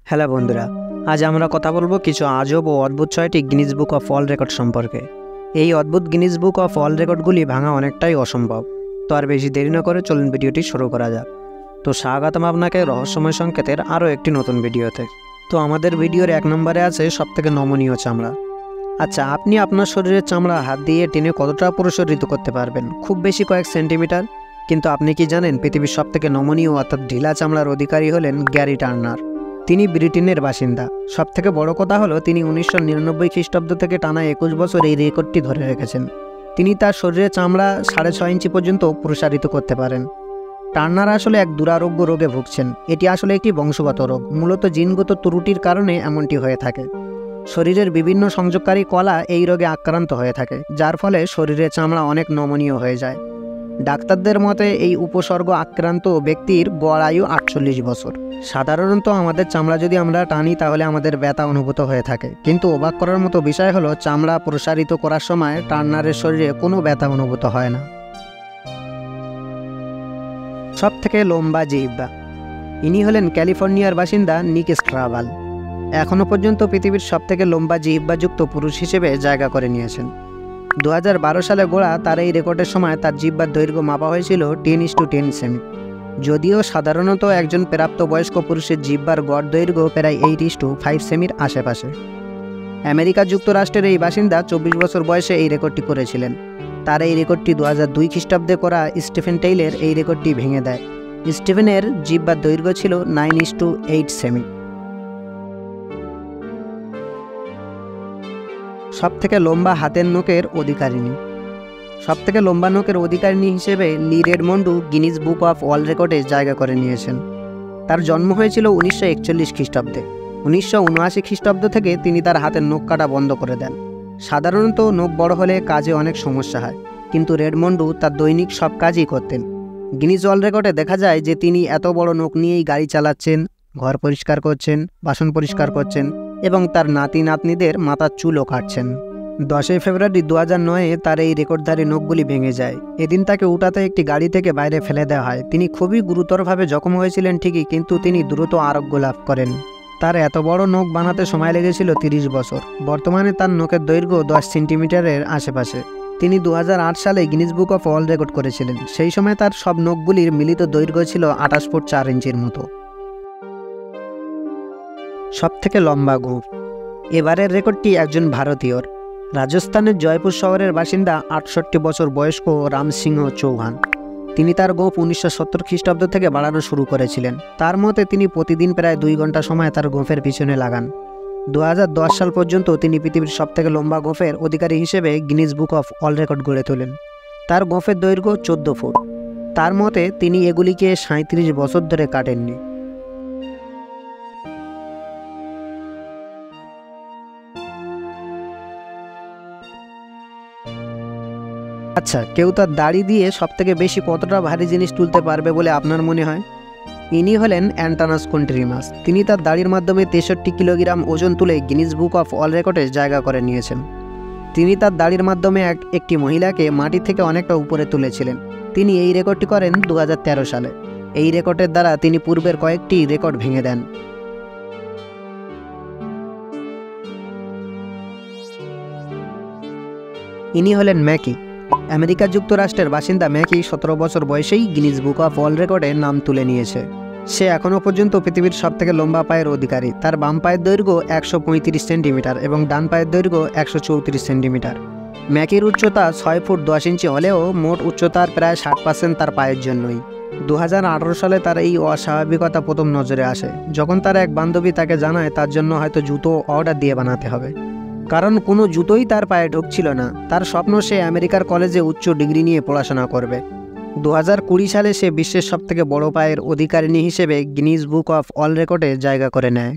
Hello বন্ধুরা, আজ আমরা কথা বলবো কিছু আজব ও অদ্ভুত 6টি Guinness book of world record সম্পর্কে। এই অদ্ভুত গিনিস বুক অফ ওয়ার্ল্ড রেকর্ডগুলি ভাঙা অনেকটাই অসম্ভব। তো আর বেশি দেরি না করে চলুন ভিডিওটি শুরু করা যাক। তো স্বাগতম আপনাকে রহস্যময় সংকেতের আরও একটি নতুন ভিডিওতে। তো আমাদের ভিডিওর 1 নম্বরে আছে সবথেকে নমনীয় চামড়া। আচ্ছা, আপনি আপনার শরীরের চামড়া হাত দিয়ে টেনে কতটা প্রসারিত করতে পারবেন? খুব বেশি কয়েক সেন্টিমিটার। কিন্তু আপনি কি জানেন পৃথিবীর সবথেকে নমনীয় অর্থাৎ ঢিলা চামড়ার অধিকারী হলেন গ্যারি টার্নার। তিনি ব্রিটেনের বাসিন্দা। সবথেকে বড় কথা হলো তিনি 1999 খ্রিস্টাব্দ থেকে টানা 21 বছর এই রেকর্ডটি ধরে রেখেছেন। তিনি তার শরীরের চামড়া 6.5 ইঞ্চি পর্যন্ত প্রসারিত করতে পারেন। টার্নার আসলে এক দুরারোগ্য রোগে ভুগছেন। এটি আসলে একটি বংশগত রোগ, মূলত জিনগত ত্রুটির কারণে এমনটি হয়ে থাকে। শরীরের বিভিন্ন সংযোগকারী কলা এই রোগে আক্রান্ত হয়ে থাকে, যার ফলে শরীরের চামড়া অনেক নমনীয় হয়ে যায়। ডাক্তারদের মতে এই উপসর্গ আক্রান্ত ব্যক্তির গড় আয়ু 48 বছর। সাধারণত আমাদের চামড়া যদি আমরা টানি তাহলে আমাদের ব্যথা অনুভূত হয়ে থাকে, কিন্তু অবাক করার মতো বিষয় হলো চামড়া প্রসারিত করার সময় টার্নারের শরীরে কোনো ব্যথা অনুভূত হয় না। সবথেকে লম্বা জিহ্বা। ইনি হলেন ক্যালিফোর্নিয়ার বাসিন্দা নিক স্ট্রাভাল। এখনও পর্যন্ত পৃথিবীর সবথেকে লম্বা জিহ্বাযুক্ত পুরুষ হিসেবে জায়গা করে নিয়েছেন। 2012 সালে গড়া তার এই রেকর্ডের সময় তার জিহ্বার দৈর্ঘ্য মাপা হয়েছিল 10:10 সেমি। যদিও সাধারণত একজন প্রাপ্তবয়স্ক পুরুষের জিহ্বার গড় দৈর্ঘ্য প্রায় 8:5 সেমির আশেপাশে। আমেরিকা যুক্তরাষ্ট্রের এই বাসিন্দা 24 বছর বয়সে এই রেকর্ডটি করেছিলেন। তার এই রেকর্ডটি 2002 খ্রিস্টাব্দে করা স্টিফেন টেইলের এই রেকর্ডটি ভেঙে দেয়। স্টিফেনের জিহ্বার দৈর্ঘ্য ছিল 9:8 সেমি। সবথেকে লম্বা হাতের নখের অধিকারিণী। সবথেকে লম্বা নখের অধিকারিণী হিসেবে লি রেডমন্ডু গিনিস বুক অফ ওয়ার্ল্ড রেকর্ডে জায়গা করে নিয়েছেন। তার জন্ম হয়েছিল 1941 খ্রিস্টাব্দে। 1979 খ্রিস্টাব্দ থেকে তিনি তার হাতের নখ কাটা বন্ধ করে দেন। সাধারণত নখ বড় হলে কাজে অনেক সমস্যা হয়, কিন্তু রেডমন্ডু তার দৈনিক সব কাজই করতেন। গিনিস ওয়ার্ল্ড রেকর্ডে দেখা যায় যে তিনি এত বড় নখ নিয়েই গাড়ি চালাচ্ছেন, ঘর পরিষ্কার করছেন, বাসন পরিষ্কার করছেন এবং তার নাতি নাতনিদের মাথার চুলও কাটছেন। 10 ফেব্রুয়ারি 2009-এ তার এই রেকর্ডধারী নখগুলি ভেঙে যায়। এদিন তাকে উঠাতে একটি গাড়ি থেকে বাইরে ফেলে দেওয়া হয়। তিনি খুবই গুরুতরভাবে জখম হয়েছিলেন ঠিকই, কিন্তু তিনি দ্রুত আরোগ্য লাভ করেন। তার এত বড় নখ বানাতে সময় লেগেছিল 30 বছর। বর্তমানে তার নখের দৈর্ঘ্য 10 সেন্টিমিটারের আশেপাশে। তিনি 2008 সালে Guinness book of world record করেছিলেন। সেই সময় তার সব নখগুলির মিলিত দৈর্ঘ্য ছিল 28 ফুট 4 ইঞ্চির মতো। সবথেকে লম্বা গোঁফ। এবারের রেকর্ডটি একজন ভারতীয়র। রাজস্থানের জয়পুর শহরের বাসিন্দা 68 বছর বয়স্ক রাম সিংহ চৌহান। তিনি তার গোঁফ 1970 খ্রিস্টাব্দ থেকে বাড়ানো শুরু করেছিলেন। তার মতে তিনি প্রতিদিন প্রায় 2 ঘন্টা সময় তার গোঁফের পিছনে লাগান। 2010 সাল পর্যন্ত তিনি পৃথিবীর সবথেকে লম্বা গোঁফের অধিকারী হিসেবে Guinness book of world record গড়ে তোলেন। তার গোঁফের দৈর্ঘ্য 14 ফুট। তার মতে তিনি এগুলিকে 37 বছর ধরে কাটেননি। আচ্ছা, কেউ তার দাড়ি দিয়ে সবথেকে বেশি কতটা ভারী জিনিস তুলতে পারবে বলে আপনার মনে হয়? ইনি হলেন অ্যান্টানাস কন্ট্রিমাস। তিনি তার দাড়ির মাধ্যমে 63 কিলোগ্রাম ওজন তুলে গিনিস বুক অফ ওয়ার্ল্ড রেকর্ডে জায়গা করে নিয়েছেন। তিনি তার দাড়ির মাধ্যমে একটি মহিলাকে মাটি থেকে অনেকটা উপরে তুলেছিলেন। তিনি এই রেকর্ডটি করেন 2013 সালে। এই রেকর্ডের দ্বারা তিনি পূর্বের কয়েকটি রেকর্ড ভেঙে দেন। ইনি হলেন ম্যাকি। আমেরিকা যুক্তরাষ্ট্রের বাসিন্দা ম্যাকি 17 বছর বয়সেই গিনিস বুক অফ ওয়ার্ল্ড রেকর্ডে নাম তুলে নিয়েছে। সে এখনও পর্যন্ত পৃথিবীর সবথেকে লম্বা পায়ের অধিকারী। তার বাম পায়ের দৈর্ঘ্য 135 সেন্টিমিটার এবং ডান পায়ের দৈর্ঘ্য 134 সেন্টিমিটার। ম্যাকির উচ্চতা 6 ফুট 10 ইঞ্চি হলেও মোট উচ্চতার প্রায় 60% তার পায়ের জন্যই। 2018 সালে তার এই অস্বাভাবিকতা প্রথম নজরে আসে, যখন তার এক বান্ধবী তাকে জানায় তার জন্য হয়তো জুতো অর্ডার দিয়ে বানাতে হবে, কারণ কোনো জুতোই তার পায়ে ঢুকছিল না। তার স্বপ্ন সে আমেরিকার কলেজে উচ্চ ডিগ্রি নিয়ে পড়াশোনা করবে। 2020 সালে সে বিশ্বের সবথেকে বড় পায়ের অধিকারিণী হিসেবে গিনিস বুক অফ ওয়ার্ল্ড রেকর্ডে জায়গা করে নেয়।